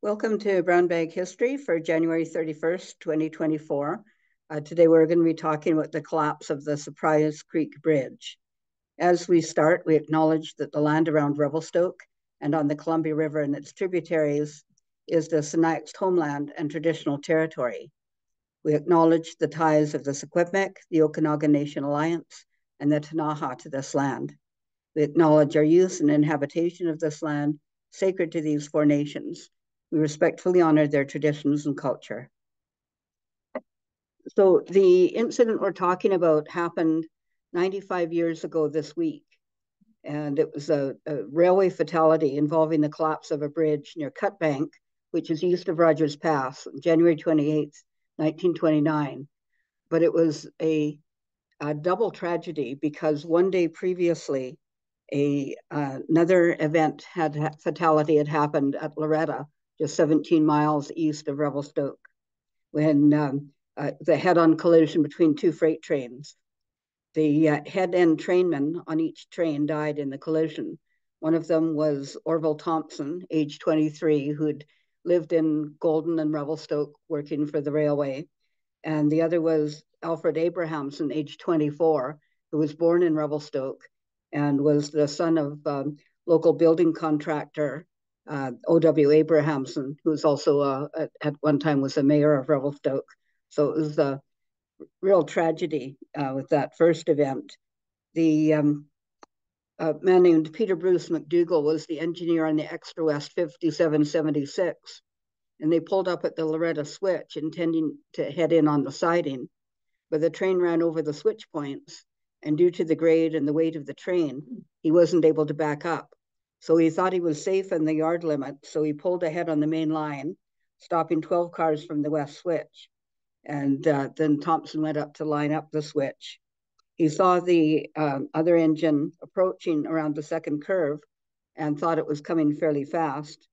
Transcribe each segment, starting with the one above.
Welcome to Brown Bag History for January 31st, 2024. Today we're going to be talking about the collapse of the Surprise Creek Bridge. As we start, we acknowledge that the land around Revelstoke and on the Columbia River and its tributaries is the Sinixt homeland and traditional territory. We acknowledge the ties of the Secwepemc, the Okanagan Nation Alliance, and the Ktunaxa to this land. We acknowledge our use and inhabitation of this land sacred to these four nations. We respectfully honor their traditions and culture. So the incident we're talking about happened 95 years ago this week, and it was a railway fatality involving the collapse of a bridge near Cutbank, which is east of Rogers Pass, on January 28th, 1929. But it was a double tragedy because one day previously, another fatality had happened at Loretta, just 17 miles east of Revelstoke, when the head-on collision between two freight trains. The head-end trainmen on each train died in the collision. One of them was Orville Thompson, age 23, who'd lived in Golden and Revelstoke working for the railway. And the other was Alfred Abrahamson, age 24, who was born in Revelstoke and was the son of local building contractor O.W. Abrahamson, who was also at one time was the mayor of Revelstoke. So it was a real tragedy with that first event. The man named Peter Bruce McDougall was the engineer on the Extra West 5776, and they pulled up at the Loretta Switch intending to head in on the siding, but the train ran over the switch points, and due to the grade and the weight of the train, he wasn't able to back up. So he thought he was safe in the yard limit, so he pulled ahead on the main line, stopping 12 cars from the west switch. And then Thompson went up to line up the switch. He saw the other engine approaching around the second curve and thought it was coming fairly fast.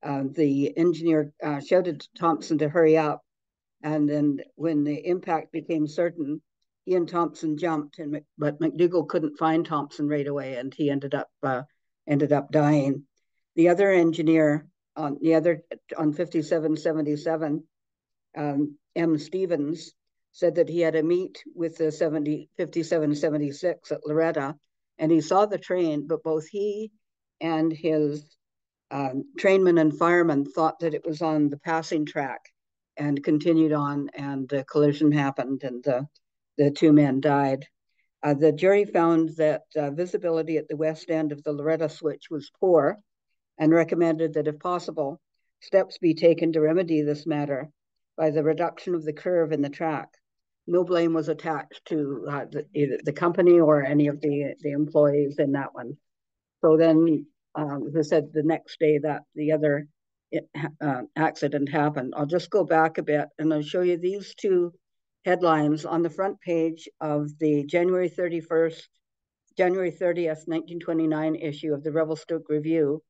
The engineer shouted to Thompson to hurry up. And then when the impact became certain, he and Thompson jumped, but McDougall couldn't find Thompson right away, and he ended up dying. The other engineer on 5777, M. Stevens, said that he had a meet with the 5776 at Loretta, and he saw the train, but both he and his trainman and fireman thought that it was on the passing track and continued on, and the collision happened, and the two men died. The jury found that visibility at the west end of the Loretta Switch was poor and recommended that, if possible, steps be taken to remedy this matter by the reduction of the curve in the track. No blame was attached to either the company or any of the employees in that one. So then, as I said, the next day that the other accident happened. I'll just go back a bit and I'll show you these two headlines on the front page of the January 30th, 1929 issue of the Revelstoke Review.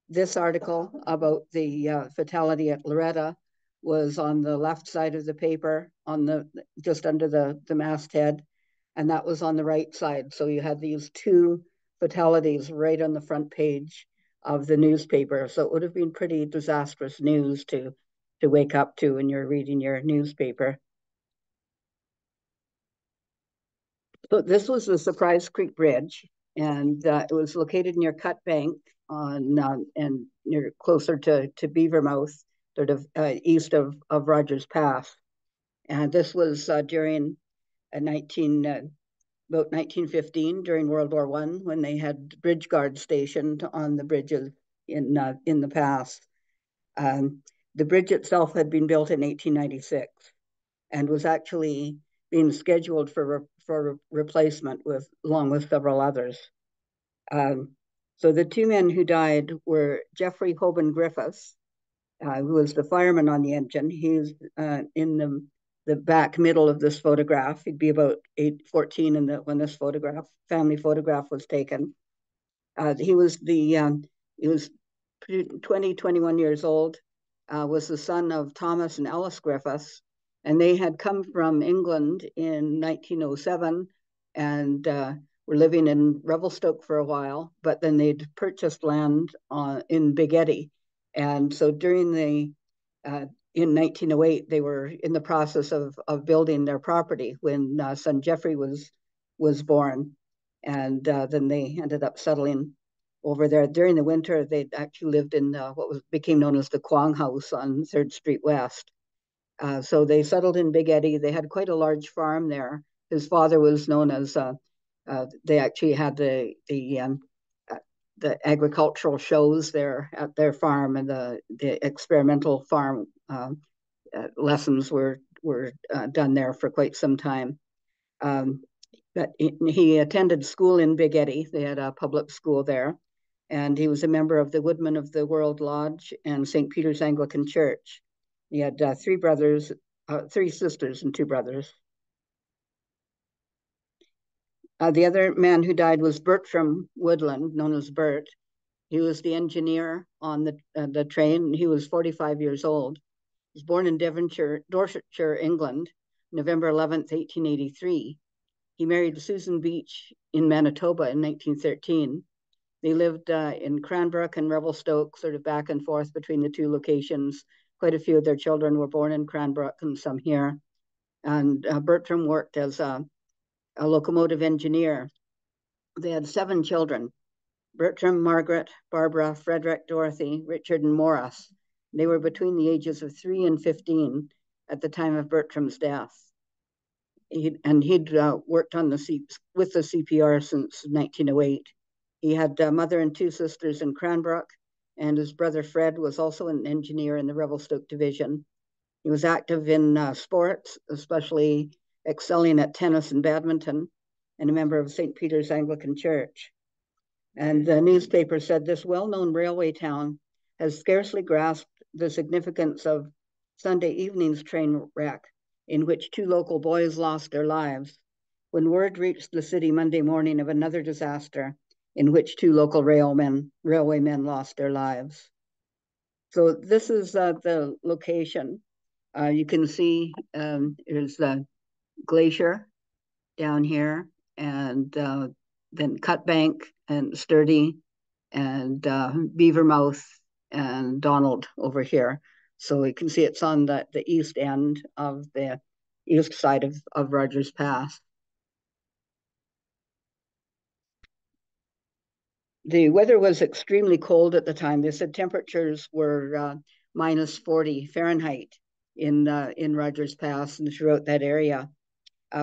This article about the fatality at Loretta was on the left side of the paper, just under the masthead, and that was on the right side. So you had these two fatalities right on the front page of the newspaper. So it would have been pretty disastrous news to wake up to when you're reading your newspaper. So this was the Surprise Creek Bridge, and it was located near Cutbank and near closer to Beavermouth, sort of east of Rogers Pass. And this was during about 1915, during World War I, when they had bridge guards stationed on the bridges in the pass. The bridge itself had been built in 1896 and was actually being scheduled for replacement along with several others. So the two men who died were Jeffrey Hoban Griffiths, who was the fireman on the engine. He's in the back middle of this photograph. He'd be about 14 when this family photograph was taken. He was 21 years old, was the son of Thomas and Alice Griffiths, and they had come from England in 1907 and were living in Revelstoke for a while, but then they'd purchased land in Big Eddy, And so during in 1908, they were in the process of building their property when son Jeffrey was born. And then they ended up settling over there. During the winter, they actually lived in became known as the Kwong House on 3rd Street West. So they settled in Big Eddy. They had quite a large farm there. His father was known as, they actually had the agricultural shows there at their farm, and the experimental farm lessons were done there for quite some time. But he attended school in Big Eddy. They had a public school there, and he was a member of the Woodmen of the World Lodge and St. Peter's Anglican Church. He had three sisters and two brothers. The other man who died was Bertram Woodland, known as Bert. He was the engineer on the train. He was 45 years old. He was born in Dorsetshire, England, November 11th, 1883. He married Susan Beach in Manitoba in 1913. They lived in Cranbrook and Revelstoke, sort of back and forth between the two locations. Quite a few of their children were born in Cranbrook and some here. And Bertram worked as a locomotive engineer. They had 7 children: Bertram, Margaret, Barbara, Frederick, Dorothy, Richard, and Morris. They were between the ages of 3 and 15 at the time of Bertram's death. He'd worked on with the CPR since 1908. He had a mother and 2 sisters in Cranbrook, and his brother Fred was also an engineer in the Revelstoke Division. He was active in sports, especially excelling at tennis and badminton, and a member of St. Peter's Anglican Church. And the newspaper said this well-known railway town has scarcely grasped the significance of Sunday evening's train wreck, in which 2 local boys lost their lives, when word reached the city Monday morning of another disaster in which 2 local railwaymen lost their lives. So this is the location. You can see there's the glacier down here, and then Cutbank and Sturdy and Beavermouth and Donald over here. So you can see it's on the east end of the east side of Rogers Pass. The weather was extremely cold at the time. They said temperatures were minus 40 Fahrenheit in Rogers Pass and throughout that area.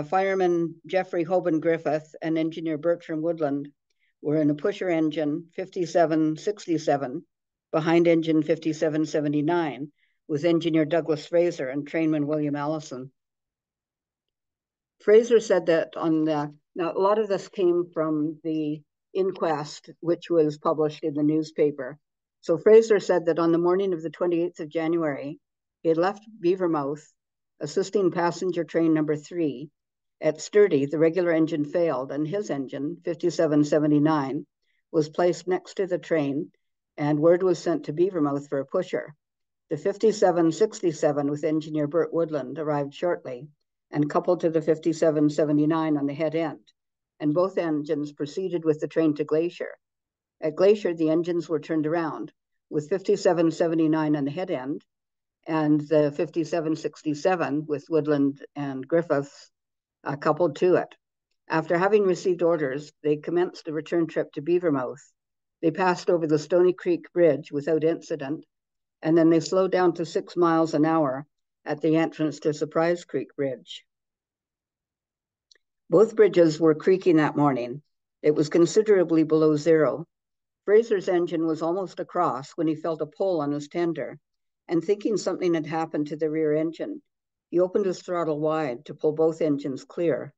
Fireman Jeffrey Hoban Griffith and engineer Bertram Woodland were in a pusher engine 5767 behind engine 5779 with engineer Douglas Fraser and trainman William Allison. Fraser said that now a lot of this came from the inquest, which was published in the newspaper. So Fraser said that on the morning of the 28th of January, he had left Beavermouth, assisting passenger train number 3. At Sturdy, the regular engine failed, and his engine, 5779, was placed next to the train, and word was sent to Beavermouth for a pusher. The 5767 with engineer Bert Woodland arrived shortly and coupled to the 5779 on the head end, and both engines proceeded with the train to Glacier. At Glacier, the engines were turned around, with 5779 on the head end, and the 5767 with Woodland and Griffiths coupled to it. After having received orders, they commenced the return trip to Beavermouth. They passed over the Stony Creek Bridge without incident, and then they slowed down to 6 miles an hour at the entrance to Surprise Creek Bridge. Both bridges were creaking that morning. It was considerably below zero. Fraser's engine was almost across when he felt a pull on his tender, and thinking something had happened to the rear engine, he opened his throttle wide to pull both engines clear.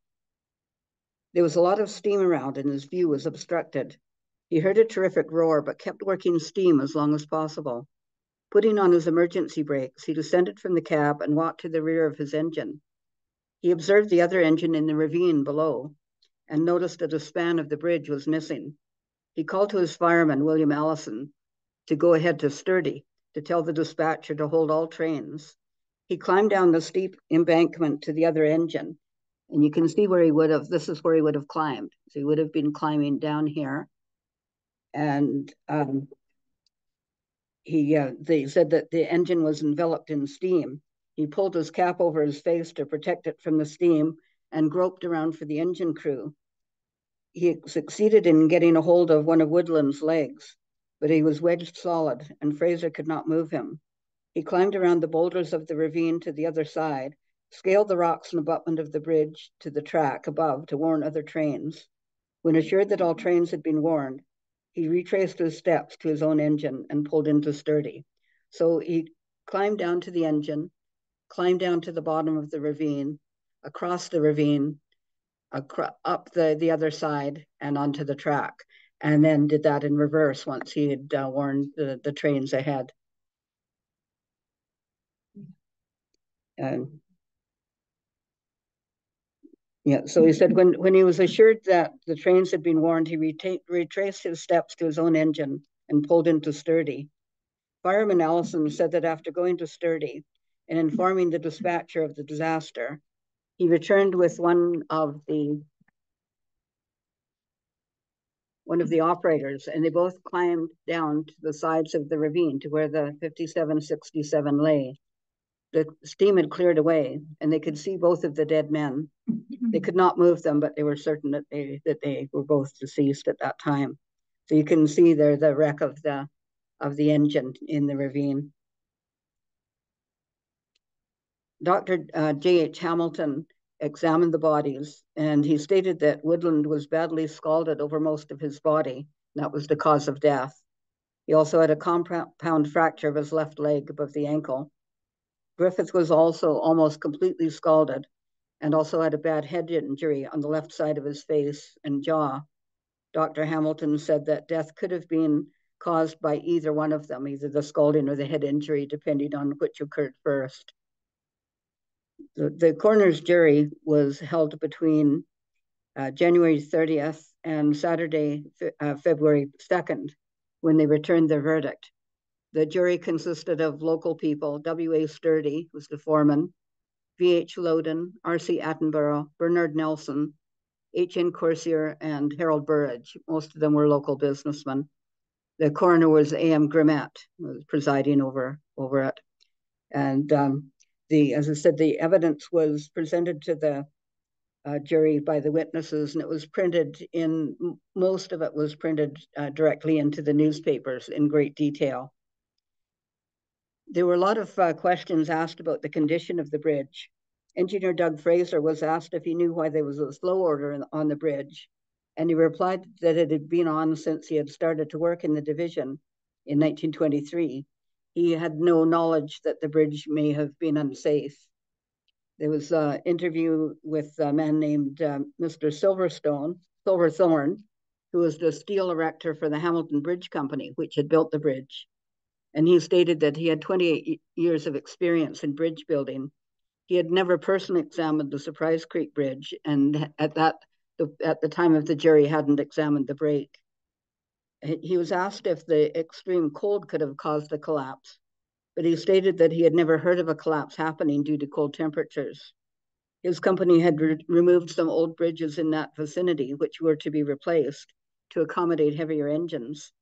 There was a lot of steam around and his view was obstructed. He heard a terrific roar, but kept working steam as long as possible. Putting on his emergency brakes, he descended from the cab and walked to the rear of his engine. He observed the other engine in the ravine below and noticed that a span of the bridge was missing. He called to his fireman, William Allison, to go ahead to Sturdy to tell the dispatcher to hold all trains. He climbed down the steep embankment to the other engine, and you can see where this is where he would have climbed. So he would have been climbing down here. And They said that the engine was enveloped in steam. He pulled his cap over his face to protect it from the steam and groped around for the engine crew. He succeeded in getting a hold of one of Woodland's legs, but he was wedged solid and Fraser could not move him. He climbed around the boulders of the ravine to the other side, scaled the rocks and abutment of the bridge to the track above to warn other trains. When assured that all trains had been warned, he retraced his steps to his own engine and pulled into Sturdy. So he climbed down to the engine, climbed down to the bottom of the ravine, across the ravine, up the other side and onto the track, and then did that in reverse once he had warned the trains ahead. Yeah, so he said when he was assured that the trains had been warned, he retraced his steps to his own engine and pulled into Sturdy. Fireman Allison said that after going to Sturdy and informing the dispatcher of the disaster, he returned with one of the operators, and they both climbed down to the sides of the ravine to where the 5767 lay. The steam had cleared away, and they could see both of the dead men. They could not move them, but they were certain that they were both deceased at that time. So you can see there the wreck of the engine in the ravine. Dr. J.H. Hamilton examined the bodies, and he stated that Woodland was badly scalded over most of his body. And that was the cause of death. He also had a compound fracture of his left leg above the ankle. Griffiths was also almost completely scalded and also had a bad head injury on the left side of his face and jaw. Dr. Hamilton said that death could have been caused by either one of them, either the scalding or the head injury, depending on which occurred first. The coroner's jury was held between January 30th and Saturday, February 2nd, when they returned their verdict. The jury consisted of local people: W.A. Sturdy was the foreman, V.H. Loden, R.C. Attenborough, Bernard Nelson, H.N. Corsier, and Harold Burridge. Most of them were local businessmen. The coroner was A.M. Grimmett, who was presiding over it. And as I said, the evidence was presented to the jury by the witnesses, and it was printed in, most of it was printed directly into the newspapers in great detail. There were a lot of questions asked about the condition of the bridge. Engineer Doug Fraser was asked if he knew why there was a slow order on the bridge, and he replied that it had been on since he had started to work in the division in 1923. He had no knowledge that the bridge may have been unsafe. There was an interview with a man named Mr. Silverthorne, who was the steel erector for the Hamilton Bridge Company, which had built the bridge. And he stated that he had 28 years of experience in bridge building. He had never personally examined the Surprise Creek Bridge, and at the time of the jury, hadn't examined the break. He was asked if the extreme cold could have caused the collapse, but he stated that he had never heard of a collapse happening due to cold temperatures. His company had removed some old bridges in that vicinity, which were to be replaced to accommodate heavier engines,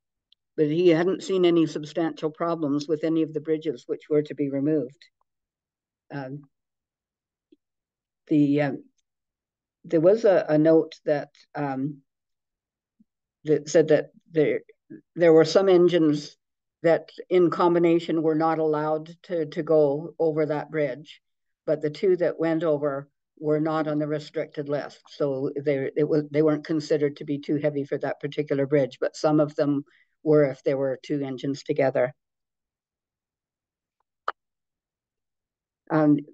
but he hadn't seen any substantial problems with any of the bridges which were to be removed. There was a note that that said that there were some engines that in combination were not allowed to go over that bridge, but the two that went over were not on the restricted list. So they weren't considered to be too heavy for that particular bridge, but some of them were if there were two engines together.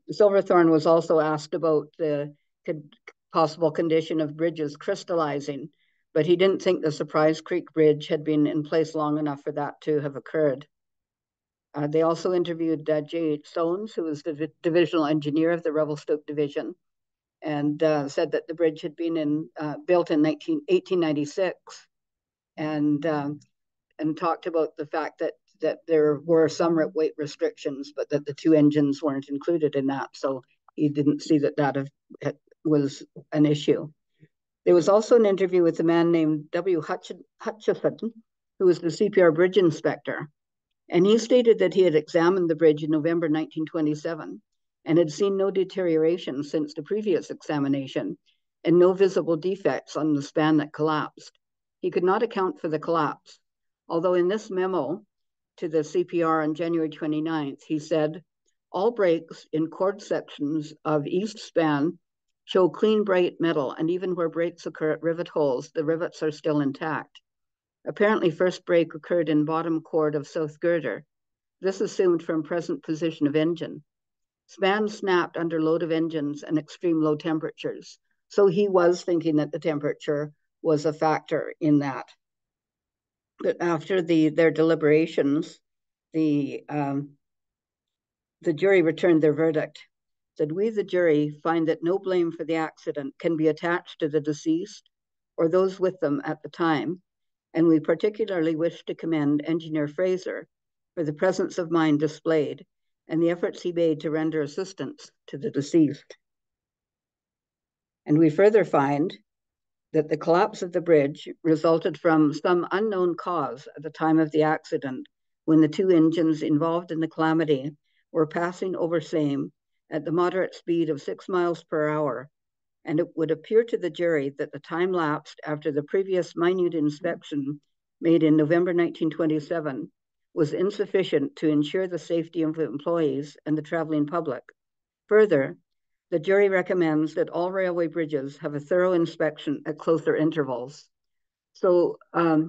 Silverthorne was also asked about the possible condition of bridges crystallizing, but he didn't think the Surprise Creek Bridge had been in place long enough for that to have occurred. They also interviewed J.H. Stones, who was the divisional engineer of the Revelstoke Division, and said that the bridge had been built in 1896, and talked about the fact that there were some weight restrictions, but that the two engines weren't included in that. So he didn't see that was an issue. There was also an interview with a man named W. Hutchison, who was the CPR bridge inspector. And he stated that he had examined the bridge in November 1927 and had seen no deterioration since the previous examination and no visible defects on the span that collapsed. He could not account for the collapse, although in this memo to the CPR on January 29th, he said, all breaks in chord sections of east span show clean, bright metal, and even where breaks occur at rivet holes, the rivets are still intact. Apparently, first break occurred in bottom chord of south girder. This assumed from present position of engine. Span snapped under load of engines and extreme low temperatures. So he was thinking that the temperature was a factor in that. But after their deliberations, the jury returned their verdict. Said, we, the jury, find that no blame for the accident can be attached to the deceased or those with them at the time, and we particularly wish to commend Engineer Fraser for the presence of mind displayed and the efforts he made to render assistance to the deceased. And we further find that the collapse of the bridge resulted from some unknown cause at the time of the accident when the two engines involved in the calamity were passing over same at the moderate speed of 6 miles per hour, and it would appear to the jury that the time lapsed after the previous minute inspection made in November 1927 was insufficient to ensure the safety of employees and the traveling public. Further, the jury recommends that all railway bridges have a thorough inspection at closer intervals. So quite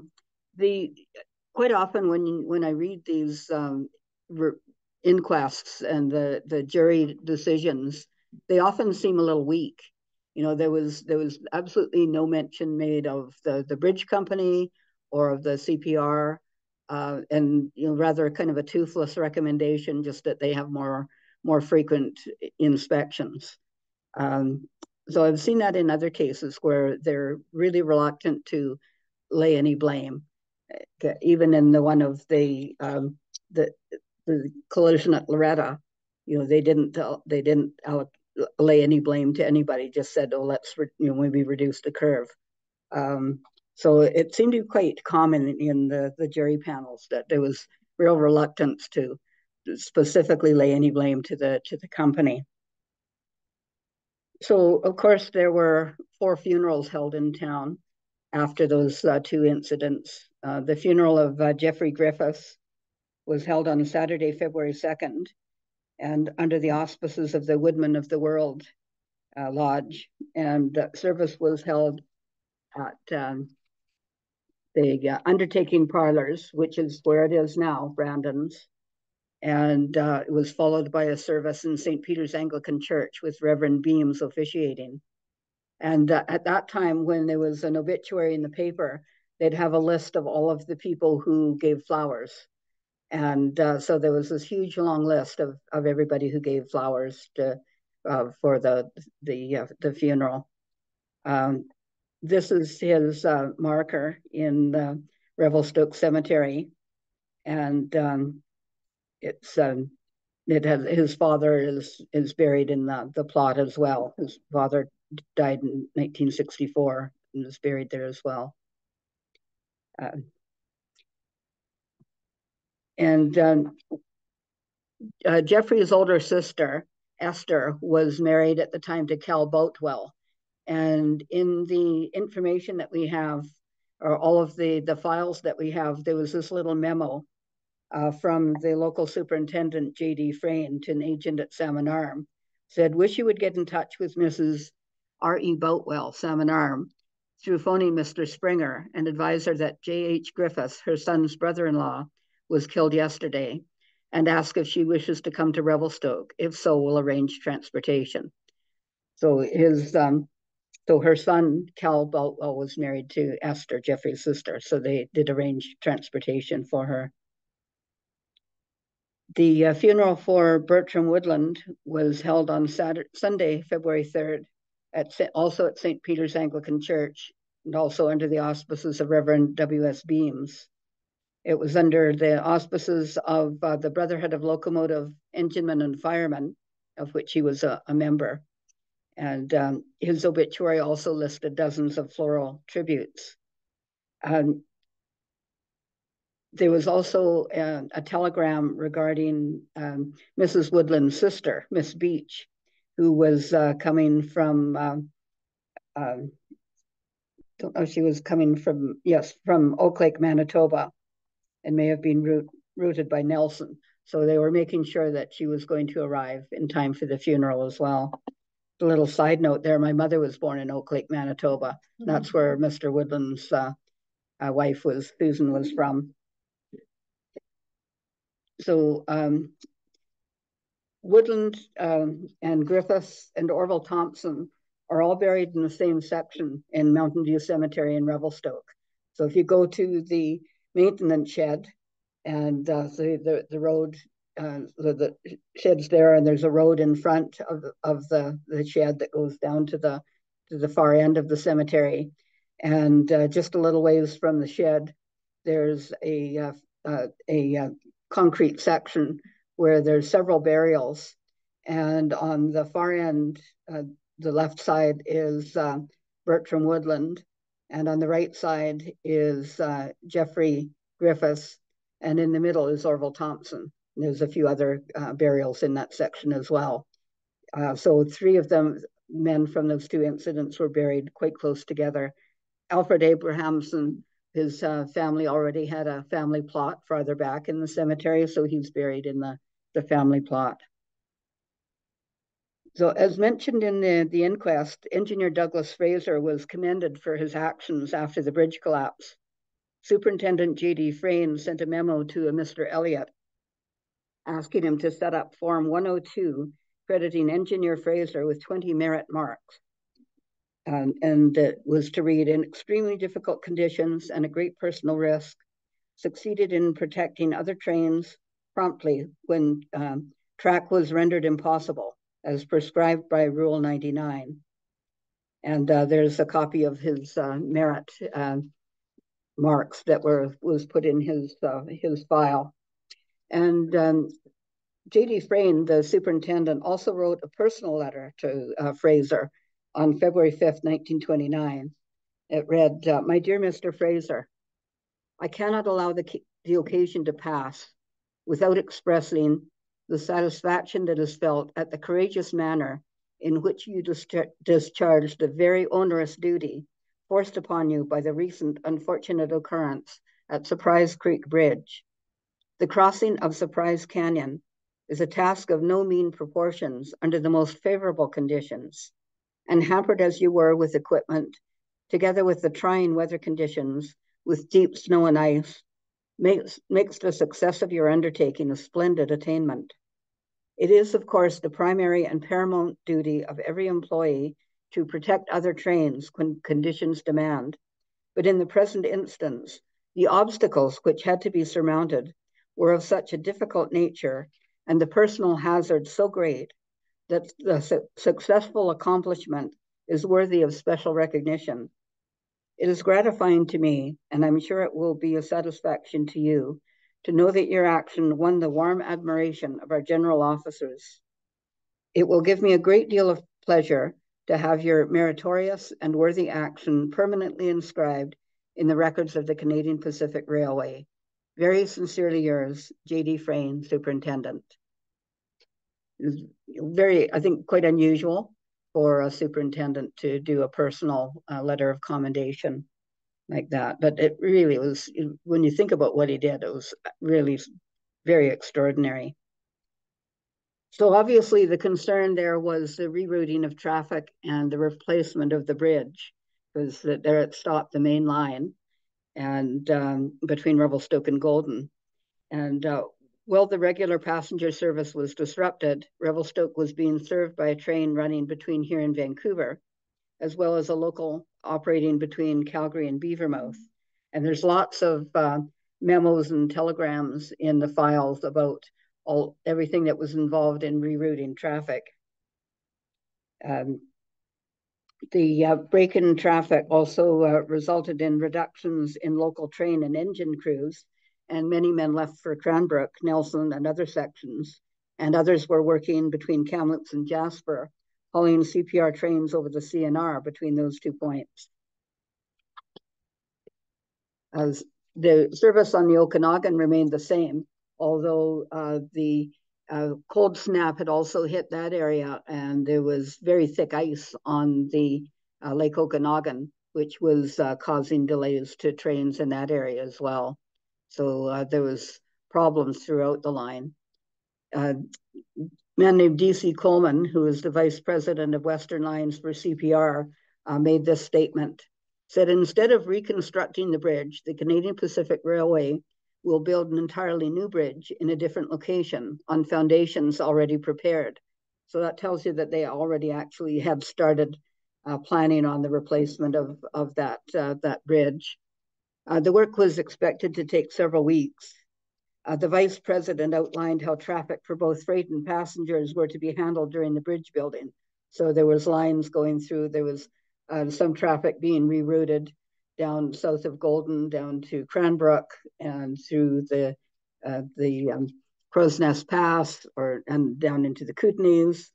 often when I read these inquests and the jury decisions, they often seem a little weak. You know, there was absolutely no mention made of the bridge company or of the CPR, and rather kind of a toothless recommendation, just that they have more frequent inspections. So I've seen that in other cases where they're really reluctant to lay any blame. Even in the one of the collision at Loretta, they didn't lay any blame to anybody. Just said, "Oh, let's maybe reduce the curve." So it seemed to be quite common in the jury panels that there was real reluctance to specifically lay any blame to the company. So, of course, there were 4 funerals held in town after those 2 incidents. The funeral of Jeffrey Griffiths was held on Saturday, February 2nd, and under the auspices of the Woodman of the World Lodge. And service was held at the Undertaking Parlors, which is where it is now, Brandon's. And it was followed by a service in St. Peter's Anglican Church with Reverend Beams officiating. And at that time, when there was an obituary in the paper, they'd have a list of all of the people who gave flowers. And so there was this huge long list of everybody who gave flowers for the funeral. This is his marker in the Revelstoke Cemetery, and it has his father is buried in the plot as well. His father died in 1964 and was buried there as well. Jeffrey's older sister, Esther, was married at the time to Cal Boatwell. And in the information that we have, or all of the files that we have, there was this little memo from the local superintendent, J.D. Frayne, to an agent at Salmon Arm. Said, wish you would get in touch with Mrs. R.E. Boatwell, Salmon Arm, through phoning Mr. Springer, and advise her that J.H. Griffiths, her son's brother-in-law, was killed yesterday, and ask if she wishes to come to Revelstoke. If so, we'll arrange transportation. So her son, Cal Boatwell, was married to Esther, Jeffrey's sister, so they did arrange transportation for her. The funeral for Bertram Woodland was held on Sunday, February 3rd, also at St. Peter's Anglican Church, and also under the auspices of Reverend W.S. Beams. It was under the auspices of the Brotherhood of Locomotive Enginemen and Firemen, of which he was a member. And his obituary also listed dozens of floral tributes. there was also a telegram regarding Mrs. Woodland's sister, Miss Beach, who was coming from, don't know if she was coming from, yes, from Oak Lake, Manitoba, and may have been routed by Nelson. So they were making sure that she was going to arrive in time for the funeral as well. A little side note there, my mother was born in Oak Lake, Manitoba. That's where Mr. Woodland's wife was, Susan, was from. So Woodland and Griffiths and Orville Thompson are all buried in the same section in Mountain View Cemetery in Revelstoke. So if you go to the maintenance shed and the road, the shed's there, and there's a road in front of the shed that goes down to the far end of the cemetery. And just a little ways from the shed, there's a concrete section where there's several burials. And on the far end, the left side is Bertram Woodland, and on the right side is Jeffrey Griffiths, and in the middle is Orville Thompson. There's a few other burials in that section as well. So three of them, men from those two incidents, were buried quite close together. Alfred Abrahamson, his family already had a family plot farther back in the cemetery, so he's buried in the family plot. So as mentioned in the inquest, Engineer Douglas Fraser was commended for his actions after the bridge collapse. Superintendent J.D. Frayne sent a memo to a Mr. Elliott asking him to set up Form 102, crediting Engineer Fraser with 20 merit marks. And it was to read, in extremely difficult conditions and at great personal risk, succeeded in protecting other trains promptly when track was rendered impossible, as prescribed by Rule 99. And there's a copy of his merit marks that was put in his file. And J.D. Frayne, the superintendent, also wrote a personal letter to Fraser on February 5th, 1929. It read, "My dear Mr. Fraser, I cannot allow the occasion to pass without expressing the satisfaction that is felt at the courageous manner in which you discharged the very onerous duty forced upon you by the recent unfortunate occurrence at Surprise Creek Bridge. The crossing of Surprise Canyon is a task of no mean proportions under the most favorable conditions, and hampered as you were with equipment, together with the trying weather conditions, with deep snow and ice, makes the success of your undertaking a splendid attainment. It is, of course, the primary and paramount duty of every employee to protect other trains when conditions demand. But in the present instance, the obstacles which had to be surmounted were of such a difficult nature and the personal hazard so great that the successful accomplishment is worthy of special recognition. It is gratifying to me, and I'm sure it will be a satisfaction to you, to know that your action won the warm admiration of our general officers. It will give me a great deal of pleasure to have your meritorious and worthy action permanently inscribed in the records of the Canadian Pacific Railway. Very sincerely yours, J.D. Frayne, Superintendent." It's very, I think, quite unusual for a superintendent to do a personal letter of commendation like that. But it really was, when you think about what he did, it was really very extraordinary. So obviously the concern there was the rerouting of traffic and the replacement of the bridge, because there it stopped the main line and between Revelstoke and Golden. And while the regular passenger service was disrupted, Revelstoke was being served by a train running between here and Vancouver, as well as a local operating between Calgary and Beavermouth. And there's lots of memos and telegrams in the files about everything that was involved in rerouting traffic. The break in traffic also resulted in reductions in local train and engine crews, and many men left for Cranbrook, Nelson, and other sections, and others were working between Kamloops and Jasper, hauling CPR trains over the CNR between those 2 points. As the service on the Okanagan remained the same, although the cold snap had also hit that area, and there was very thick ice on the Lake Okanagan, which was causing delays to trains in that area as well. So there was problems throughout the line. A man named D.C. Coleman, who is the vice president of Western Lines for CPR, made this statement, said, instead of reconstructing the bridge, the Canadian Pacific Railway will build an entirely new bridge in a different location on foundations already prepared. So that tells you that they already actually had started planning on the replacement of that bridge. The work was expected to take several weeks. The vice president outlined how traffic for both freight and passengers were to be handled during the bridge building. So there was lines going through, there was some traffic being rerouted down south of Golden, down to Cranbrook, and through the Crow's Nest Pass, and down into the Kootenays.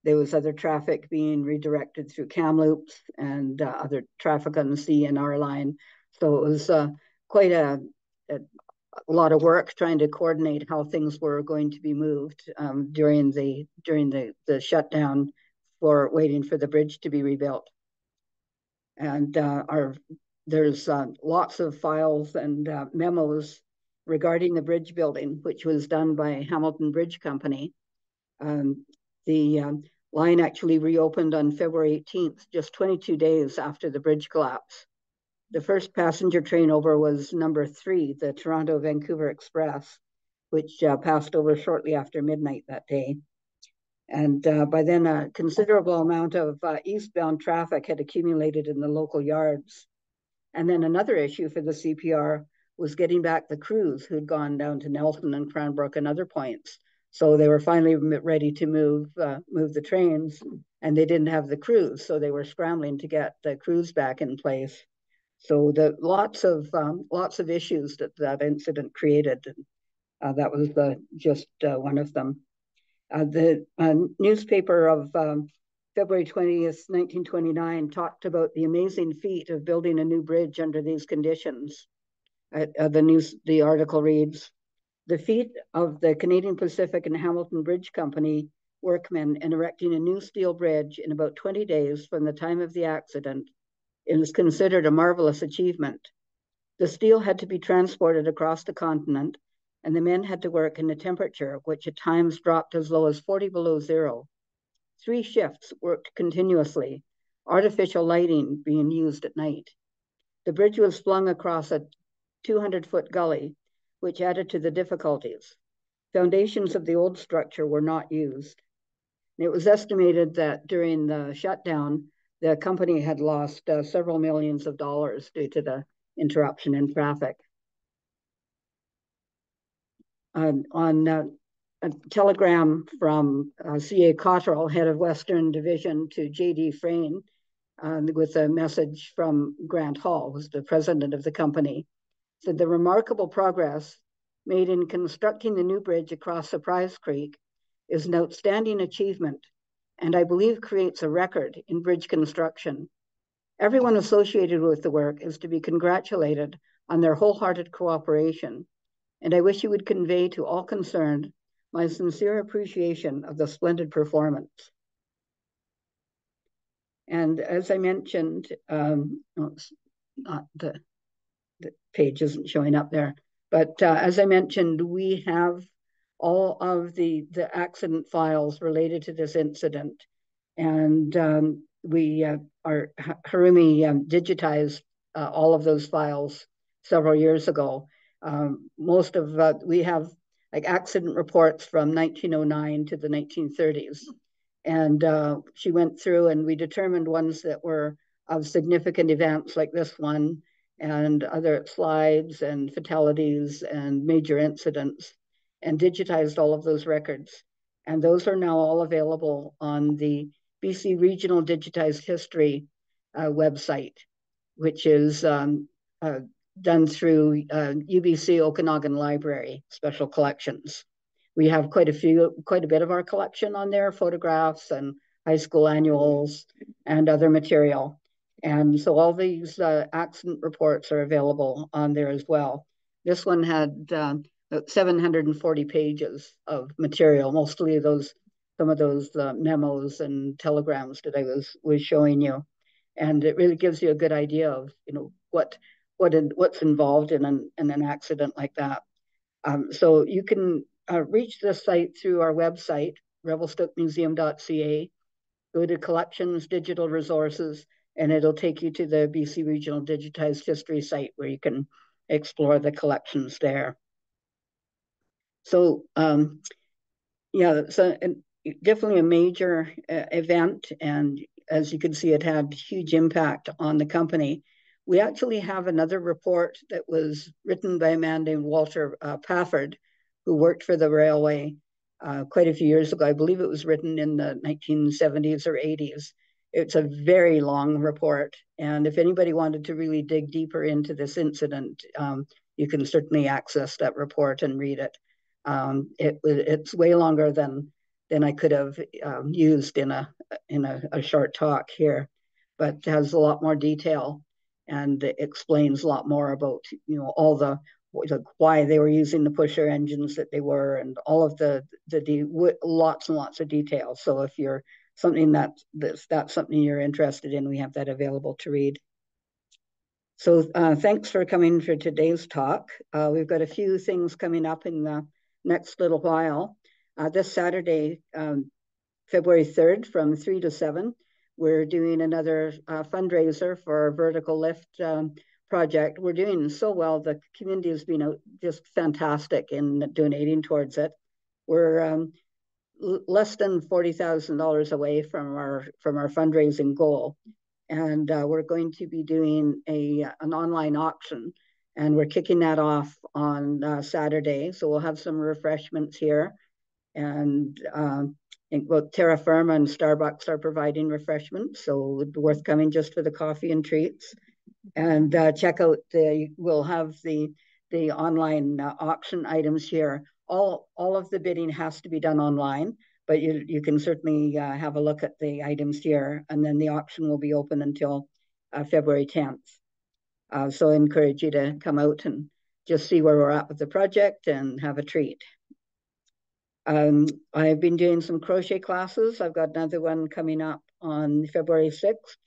There was other traffic being redirected through Kamloops and other traffic on the CNR line. So it was quite a lot of work trying to coordinate how things were going to be moved during the shutdown for waiting for the bridge to be rebuilt. And there's lots of files and memos regarding the bridge building, which was done by Hamilton Bridge Company. The line actually reopened on February 18th, just 22 days after the bridge collapse. The first passenger train over was number 3, the Toronto-Vancouver Express, which passed over shortly after midnight that day. And by then, a considerable amount of eastbound traffic had accumulated in the local yards. And then another issue for the CPR was getting back the crews who'd gone down to Nelson and Cranbrook and other points. So they were finally ready to move the trains, and they didn't have the crews. So they were scrambling to get the crews back in place. So the lots of issues that incident created. That was just one of them. The newspaper of February 20th, 1929 talked about the amazing feat of building a new bridge under these conditions. The article reads, the feat of the Canadian Pacific and Hamilton Bridge Company workmen in erecting a new steel bridge in about 20 days from the time of the accident is considered a marvelous achievement. The steel had to be transported across the continent, and the men had to work in a temperature which at times dropped as low as 40 below zero. 3 shifts worked continuously, artificial lighting being used at night. The bridge was flung across a 200-foot gully, which added to the difficulties. Foundations of the old structure were not used. It was estimated that during the shutdown, the company had lost several millions of dollars due to the interruption in traffic. On a telegram from C.A. Cottrell, head of Western Division, to J.D. Frayne, with a message from Grant Hall, who's the president of the company, said the remarkable progress made in constructing the new bridge across Surprise Creek is an outstanding achievement, and I believe creates a record in bridge construction. Everyone associated with the work is to be congratulated on their wholehearted cooperation, and I wish you would convey to all concerned my sincere appreciation of the splendid performance. And as I mentioned, the page isn't showing up there, but as I mentioned, we have all of the accident files related to this incident. And Harumi digitized all of those files several years ago. We have like accident reports from 1909 to the 1930s. And she went through and we determined ones that were of significant events like this one, and other slides and fatalities and major incidents, and digitized all of those records. And those are now all available on the BC Regional Digitized History website, which is done through UBC Okanagan Library Special Collections. We have quite a bit of our collection on there, photographs and high school annuals and other material. And so all these accident reports are available on there as well. This one had 740 pages of material, mostly some of those memos and telegrams that I was showing you, and it really gives you a good idea of what's involved in an accident like that. So you can reach this site through our website, revelstokemuseum.ca. Go to collections, digital resources, and it'll take you to the BC Regional Digitized History site where you can explore the collections there. So yeah, so definitely a major event, and as you can see, it had huge impact on the company. We actually have another report that was written by a man named Walter Pafford, who worked for the railway quite a few years ago. I believe it was written in the 1970s or 80s. It's a very long report, and if anybody wanted to really dig deeper into this incident, you can certainly access that report and read it. It's way longer than I could have used in a short talk here, but has a lot more detail and explains a lot more about all the why they were using the pusher engines that they were, and all of the lots and lots of detail. So if you're that's something you're interested in, we have that available to read. So thanks for coming for today's talk. We've got a few things coming up in the next little while. This Saturday, February 3rd from 3 to 7, we're doing another fundraiser for our vertical lift project. We're doing so well. The community has been just fantastic in donating towards it. We're less than $40,000 away from our fundraising goal. And we're going to be doing an online auction, and we're kicking that off on Saturday. So we'll have some refreshments here, and I think both Terra Firma and Starbucks are providing refreshments, so it'd be worth coming just for the coffee and treats. And check out we'll have the online auction items here. All of the bidding has to be done online, but you can certainly have a look at the items here, and then the auction will be open until February 10th. So I encourage you to come out and just see where we're at with the project and have a treat. I've been doing some crochet classes. I've got another one coming up on February 6th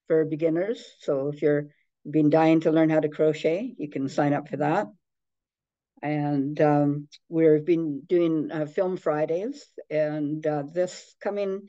for beginners. So if you're been dying to learn how to crochet, you can sign up for that. And we've been doing Film Fridays, and this coming,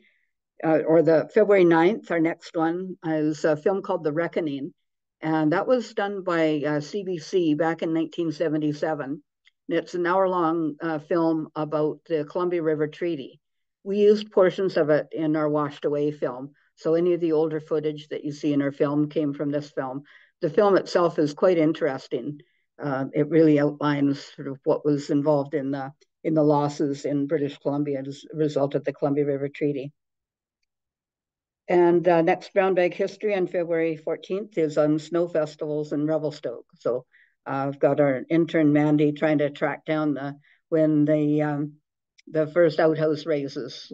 or the February 9th, our next one is a film called The Reckoning. And that was done by CBC back in 1977. And it's an hour-long film about the Columbia River Treaty. We used portions of it in our Washed Away film. So any of the older footage that you see in our film came from this film. The film itself is quite interesting. It really outlines sort of what was involved in the losses in British Columbia as a result of the Columbia River Treaty. And next Brown Bag History on February 14th is on snow festivals in Revelstoke. So I've got our intern Mandy trying to track down when the first outhouse races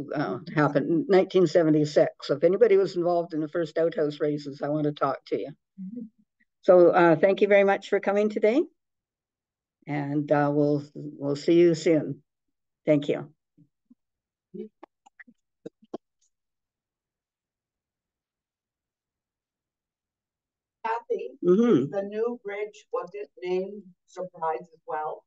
happened in 1976. So if anybody was involved in the first outhouse races, I want to talk to you. So thank you very much for coming today, and we'll see you soon. Thank you. Kathy, the new bridge, was it named Surprise as well?